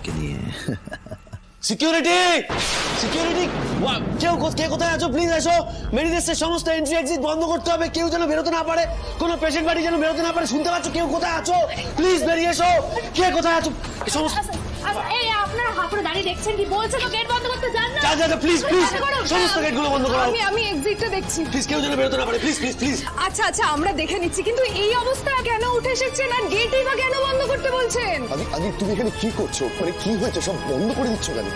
মেয়েকে নিয়ে। Security security কে কোথায় আছো প্লিজ এসো। মেডিকেলের সমস্ত এন্ট্রি এক্সিট বন্ধ করতে হবে, কেউ যেন বেরোতে না পারে, কোনো পেশেন্ট বাড়ি যেন বেরোতে না পারে। শুনতে পাচ্ছ কেউ কোথায় আছো? প্লিজ বেরিয়ে এসো। কে কোথায় আছো? সমস্ত এই আপনারা হাঁপুড়ে দাঁড়িয়ে দেখছেন কি? বলছে তো গেট বন্ধ করতে যান না। যা প্লিজ সমস্ত গেটগুলো বন্ধ করো। আমি এক্সিটটা দেখছি। প্লিজ কেউ যেন বেরোতে না পারে, প্লিজ প্লিজ প্লিজ। আচ্ছা আমরা দেখে নিচ্ছি, কিন্তু এই অবস্থা কেন উঠে এসেছেন আর গেটই বা কেন বন্ধ করতে বলছেন? আদি তুমি এখানে কি করছো? মানে কি হয়েছে? সব বন্ধ করে দিচ্ছ কেন?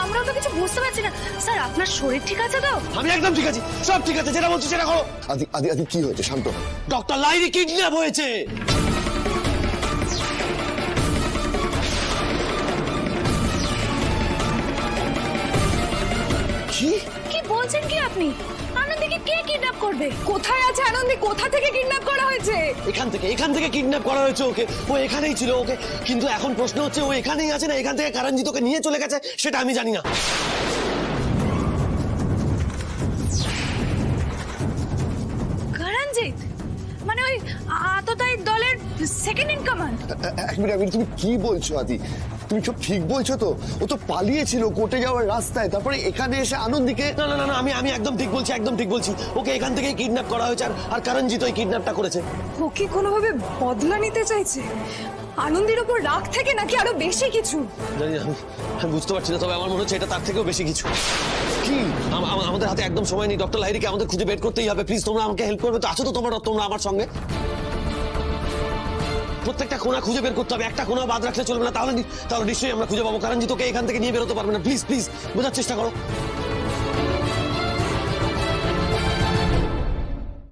আমরাও তো কিছু বুঝতে পারছি না। স্যার আপনার শরীর ঠিক আছে তো? আমি একদম ঠিক আছি, সব ঠিক আছে, যেটা বলছি সেটা করো। আদি কি হয়েছে? শান্ত হও। ডক্টর লাইরি কিডন্যাপ হয়েছে। কি বলছেন কি আপনি? আনন্দকে কে কিডন্যাপ করবে? কোথায় আছে আনন্দি? কোথা থেকে কিডন্যাপ করা হয়েছে? এখান থেকে কিডন্যাপ করা হয়েছে ওকে। ও এখানেই ছিল ওকে, কিন্তু এখন প্রশ্ন হচ্ছে ও এখানেই আছে না এখান থেকে কারণজিৎ ওকে নিয়ে চলে গেছে, সেটা আমি জানি না। করঞ্জিত মানে ওই আততায়ী দলের সেকেন্ড ইন কমান্ড? এক মিনিট তুমি কি বলছো আদি? তুমি সব ঠিক বলছো তো? ও তো পালিয়েছিল কোর্টে যাওয়ার রাস্তায়, তারপরে এখানে এসে আনন্দীকে। না আমি একদম ঠিক বলছি, একদম ঠিক বলছি। ওকে এখান থেকেই কিডন্যাপ করা হয়েছে, আর কারণজিৎ ওই কিডন্যাপটা করেছে। ও কি কোনোভাবে বদলা নিতে চাইছে আনন্দির উপর রাগ থেকে, নাকি আরো বেশি কিছু? জানি না, আমি বুঝতে পারছি না, তবে আমার মনে হচ্ছে এটা তার থেকেও বেশি কিছু। কি? আমাদের হাতে একদম সময় নেই, ডক্টর লাহিড়িকে আমাদের খুঁজে বের করতেই হবে। প্লিজ তোমরা আমাকে হেল্প করবে তো? আছো তো তোমরা আমার সঙ্গে? প্রত্যেকটা কোণা খুঁজে বের করতে হবে, একটা কোণা বাদ রাখলে চলবে না, তাহলে নিশ্চয়ই আমরা খুঁজে পাবো। কারণ তোকে এখান থেকে নিয়ে বেরোতে পারবে না। প্লিজ বোঝার চেষ্টা করো।